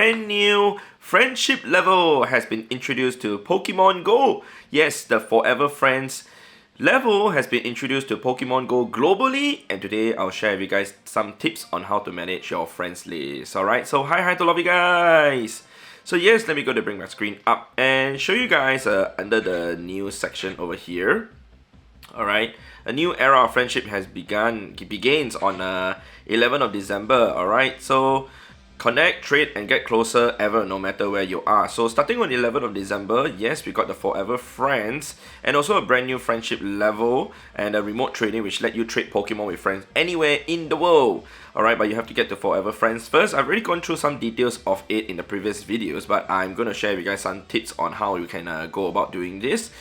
brand new friendship level has been introduced to Pokemon GO. Yes, the Forever Friends level has been introduced to Pokemon GO globally, and today I'll share with you guys some tips on how to manage your friends list. Alright, so hi to all of you guys. So yes, let me go to bring my screen up and show you guys under the news section over here. Alright, a new era of friendship has begins on 11th of December. Alright, so connect, trade, and get closer ever, no matter where you are. So starting on 11th of December, yes, we got the Forever Friends, and also a brand new friendship level, and a remote trading which let you trade Pokemon with friends anywhere in the world. Alright, but you have to get to Forever Friends first. I've already gone through some details of it in the previous videos, but I'm going to share with you guys some tips on how you can go about doing this.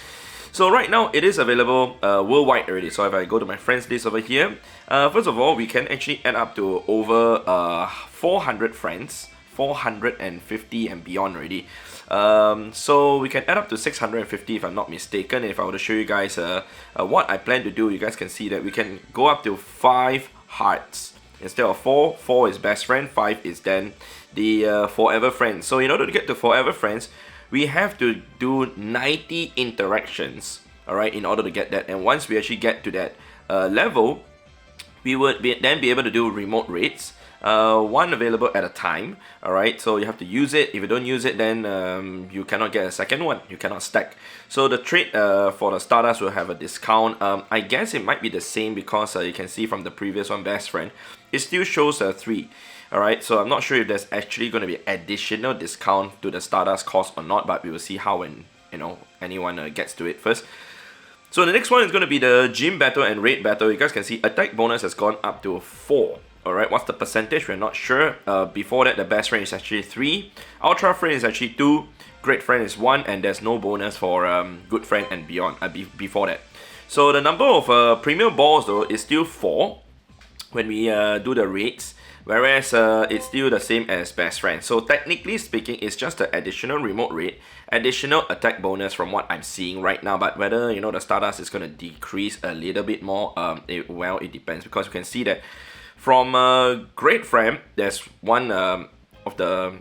So right now, it is available worldwide already. So if I go to my friends list over here, first of all, we can actually add up to over 400 friends, 450 and beyond already. So we can add up to 650 if I'm not mistaken. If I were to show you guys what I plan to do, you guys can see that we can go up to 5 hearts. Instead of 4, 4 is best friend, 5 is then the Forever Friends. So in order to get to Forever Friends, we have to do 90 interactions, alright, in order to get that. And once we actually get to that level, we would then be able to do remote raids, one available at a time. Alright, so you have to use it. If you don't use it, then you cannot get a second one. You cannot stack. So the trade for the Stardust will have a discount. I guess it might be the same because you can see from the previous one, Best Friend, it still shows 3. Alright, so I'm not sure if there's actually going to be additional discount to the Stardust cost or not, but we will see how when anyone gets to it first. So the next one is going to be the Gym Battle and Raid Battle. You guys can see attack bonus has gone up to 4. Alright, what's the percentage? We're not sure. Before that, the Best Friend is actually 3. Ultra Friend is actually 2. Great Friend is 1. And there's no bonus for Good Friend and beyond before that. So the number of Premium Balls though is still 4 when we do the raids. Whereas it's still the same as Best Friend. So technically speaking, it's just an additional remote raid, additional attack bonus from what I'm seeing right now. But whether the Stardust is going to decrease a little bit more, it depends. Because you can see that from Great Friend, there's one of the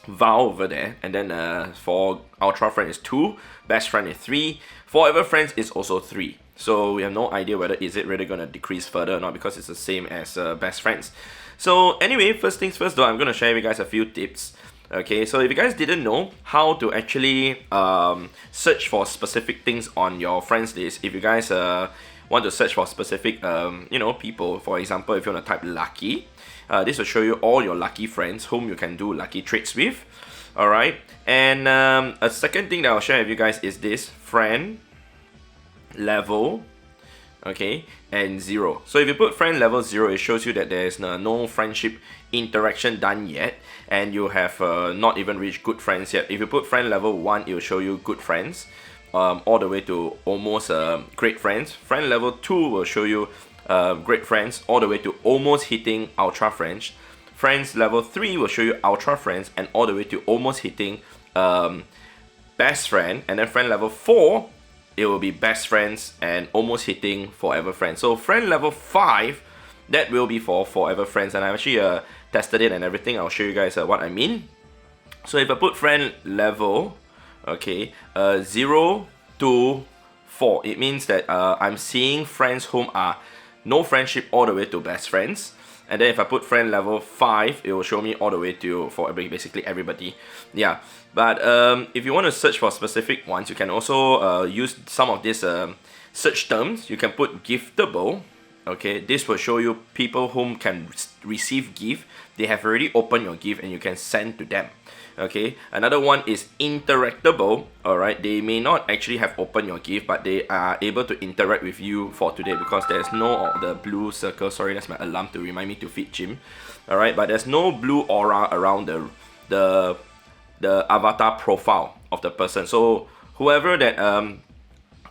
Vow over there, and then for Ultra Friend is 2, Best Friend is 3, Forever Friends is also 3. So we have no idea whether is it really going to decrease further or not, because it's the same as Best Friends. So anyway, first things first though, I'm going to share with you guys a few tips. Okay, so if you guys didn't know how to actually search for specific things on your friends list, if you guys want to search for specific people, for example, if you want to type lucky, this will show you all your lucky friends whom you can do lucky trades with. Alright, and a second thing that I'll share with you guys is this friend level, okay, and 0. So if you put friend level 0, it shows you that there's no friendship interaction done yet, and you have not even reached good friends yet. If you put friend level 1, it will show you good friends, all the way to almost great friends. Friend level 2 will show you great friends, all the way to almost hitting ultra friends. Friends level 3 will show you ultra friends, and all the way to almost hitting best friend. And then friend level 4, it will be best friends and almost hitting Forever Friends. So friend level 5, that will be for Forever Friends, and I actually tested it and everything. I'll show you guys what I mean. So if I put friend level, okay, 0 to 4, it means that I'm seeing friends whom are no friendship all the way to best friends. And then if I put friend level 5, it will show me all the way to for basically everybody. Yeah, but if you want to search for specific ones, you can also use some of these search terms. You can put giftable. Okay, this will show you people whom can receive gift. They have already opened your gift and you can send to them. Okay, another one is interactable. Alright, they may not actually have opened your gift, but they are able to interact with you for today because there's no the blue circle. Sorry, that's my alarm to remind me to feed Jim. Alright, but there's no blue aura around the avatar profile of the person. So whoever that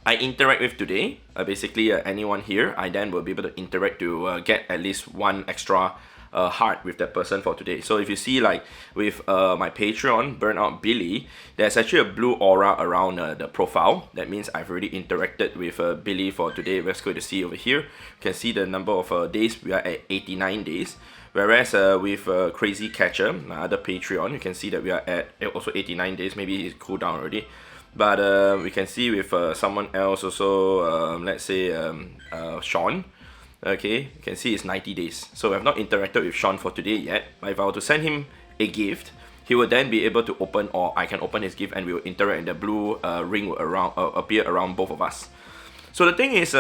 I interact with today, basically anyone here, I then will be able to interact to get at least one extra heart with that person for today. So if you see like with my Patreon, Burnout Billy, there's actually a blue aura around the profile. That means I've already interacted with Billy for today. Let's go to see over here. You can see the number of days. We are at 89 days. Whereas with Crazy Catcher, my other Patreon, you can see that we are at also 89 days. Maybe it's cooled down already. But we can see with someone else also, let's say Sean. Okay, you can see it's 90 days. So I have not interacted with Sean for today yet. But if I were to send him a gift, he will then be able to open, or I can open his gift and we will interact, and the blue ring will appear around both of us. So the thing is,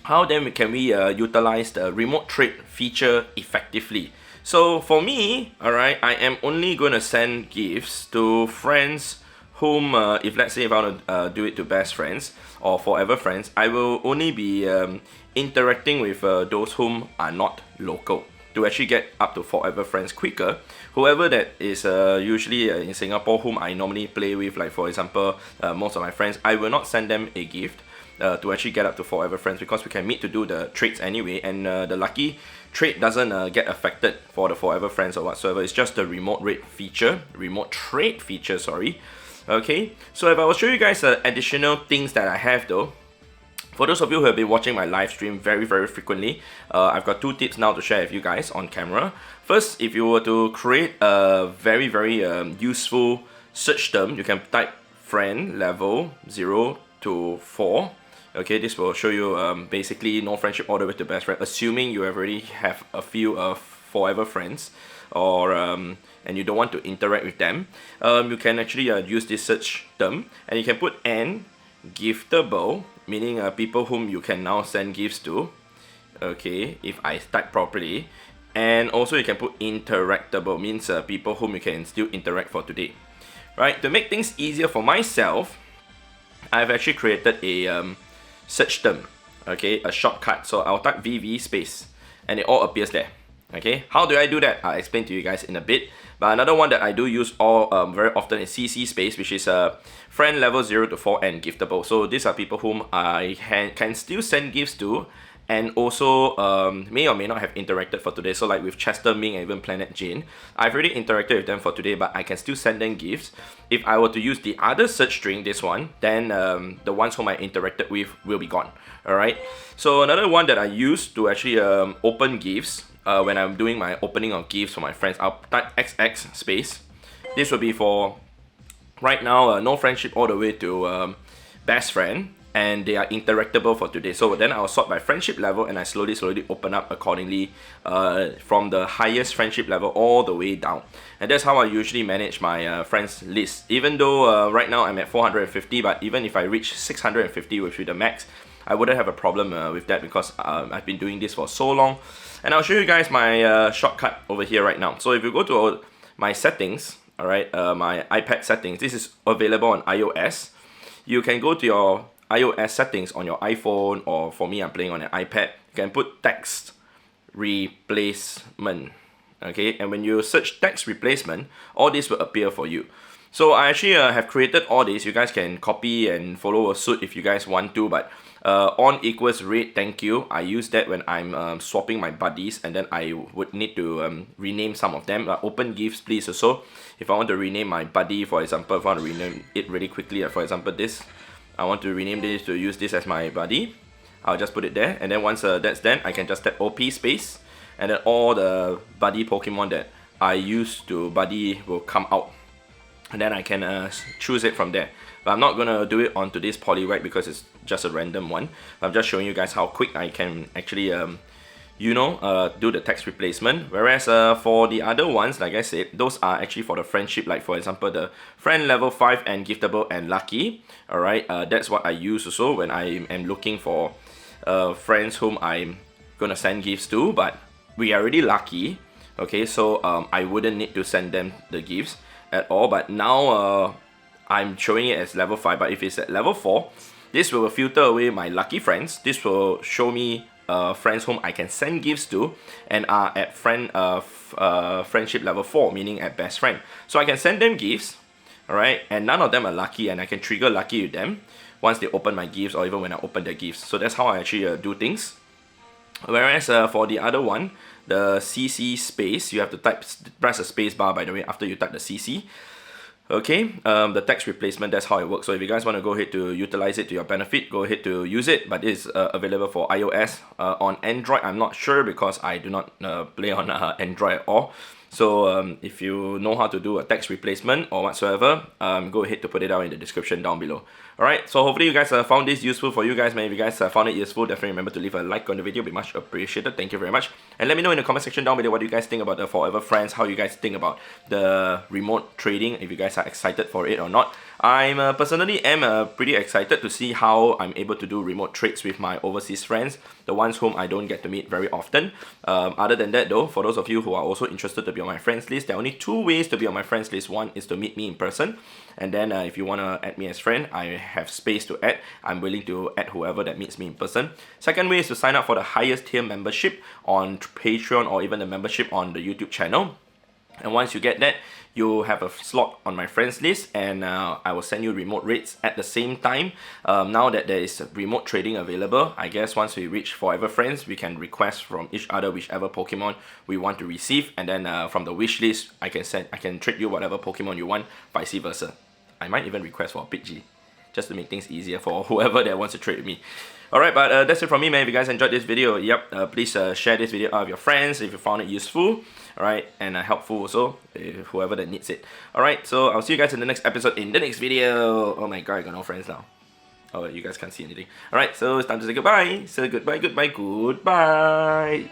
how then can we utilize the remote trade feature effectively? So for me, alright, I am only going to send gifts to friends whom, if let's say if I want to do it to best friends or forever friends, I will only be interacting with those whom are not local to actually get up to forever friends quicker. Whoever that is usually in Singapore whom I normally play with, like for example, most of my friends, I will not send them a gift to actually get up to forever friends, because we can meet to do the trades anyway, and the lucky trade doesn't get affected for the forever friends or whatsoever. It's just the remote trade feature, sorry. Okay, so if I will show you guys additional things that I have though, for those of you who have been watching my live stream very frequently, I've got 2 tips now to share with you guys on camera. First, if you were to create a very useful search term, you can type friend level 0 to 4. Okay, this will show you basically no friendship all the way to best friend, assuming you already have a few forever friends, or and you don't want to interact with them. You can actually use this search term, and you can put N giftable, meaning people whom you can now send gifts to. Okay, if I type properly. And also you can put interactable, means people whom you can still interact for today. Right, to make things easier for myself, I've actually created a search term, okay, a shortcut. So I'll type VV space and it all appears there. Okay, how do I do that? I'll explain to you guys in a bit. But another one that I do use very often is CC space, which is friend level 0 to 4 and giftable. So these are people whom I can still send gifts to, and also may or may not have interacted for today. So like with Chester, Ming, and even Planet Jane, I've already interacted with them for today, but I can still send them gifts. If I were to use the other search string, this one, then the ones whom I interacted with will be gone. Alright, so another one that I use to actually open gifts, when I'm doing my opening of gifts for my friends, I'll type XX space. This will be for right now no friendship all the way to best friend, and they are interactable for today. So then I'll sort by friendship level, and I slowly open up accordingly from the highest friendship level all the way down. And that's how I usually manage my friends list. Even though right now I'm at 450, but even if I reach 650, which is the max, I wouldn't have a problem with that, because I've been doing this for so long. And I'll show you guys my shortcut over here right now. So if you go to my settings, alright, my iPad settings, this is available on iOS. You can go to your iOS settings on your iPhone, or for me, I'm playing on an iPad. You can put text replacement. Okay, and when you search text replacement, all this will appear for you. So I actually have created all this. You guys can copy and follow a suit if you guys want to, but on equals red, thank you. I use that when I'm swapping my buddies, and then I would need to rename some of them. Open gifts, please, also. If I want to rename my buddy, for example, if I want to rename it really quickly, for example, this, I want to rename this to use this as my buddy. I'll just put it there, and then once that's done, I can just tap OP space, and then all the buddy Pokemon that I use to buddy will come out, and then I can choose it from there. But I'm not gonna do it onto this polywag because it's just a random one. I'm just showing you guys how quick I can actually do the text replacement. Whereas for the other ones, like I said, those are actually for the friendship, like for example the friend level 5 and giftable and lucky. Alright, that's what I use also when I am looking for friends whom I'm gonna send gifts to, but we are already lucky. Okay, so I wouldn't need to send them the gifts at all. But now I'm showing it as level 5, but if it's at level 4, this will filter away my lucky friends. This will show me friends whom I can send gifts to and are at friendship level 4, meaning at best friend. So I can send them gifts, alright, and none of them are lucky, and I can trigger lucky with them once they open my gifts, or even when I open their gifts. So that's how I actually do things. Whereas for the other one, the CC space, you have to press the space bar, by the way, after you type the CC. Okay, the text replacement, that's how it works. So if you guys want to go ahead to utilize it to your benefit, go ahead to use it. But it's available for iOS. On Android, I'm not sure because I do not play on Android at all. So if you know how to do a text replacement or whatsoever, go ahead to put it down in the description down below. Alright, so hopefully you guys found this useful for you guys, man. If you guys found it useful, definitely remember to leave a like on the video. It'd be much appreciated. Thank you very much. And let me know in the comment section down below what you guys think about the Forever Friends, how you guys think about the remote trading, if you guys are excited for it or not. I'm personally pretty excited to see how I'm able to do remote trades with my overseas friends, the ones whom I don't get to meet very often. Other than that though, for those of you who are also interested to be on my friends list, there are only 2 ways to be on my friends list. One is to meet me in person, and then if you want to add me as friend, I have space to add. I'm willing to add whoever that meets me in person. Second way is to sign up for the highest tier membership on Patreon or even the membership on the YouTube channel. And once you get that, you have a slot on my friends list, and I will send you remote rates at the same time. Now that there is remote trading available, I guess once we reach Forever Friends, we can request from each other whichever Pokemon we want to receive, and then from the wish list, I can trade you whatever Pokemon you want, vice versa. I might even request for a Pidgey, just to make things easier for whoever that wants to trade with me. Alright, but that's it from me, man. If you guys enjoyed this video, please share this video out with your friends if you found it useful, alright, and helpful also, whoever that needs it. Alright, so I'll see you guys in the next episode in the next video. Oh my god, I got no friends now. Oh, you guys can't see anything. Alright, so it's time to say goodbye. Say goodbye, goodbye, goodbye.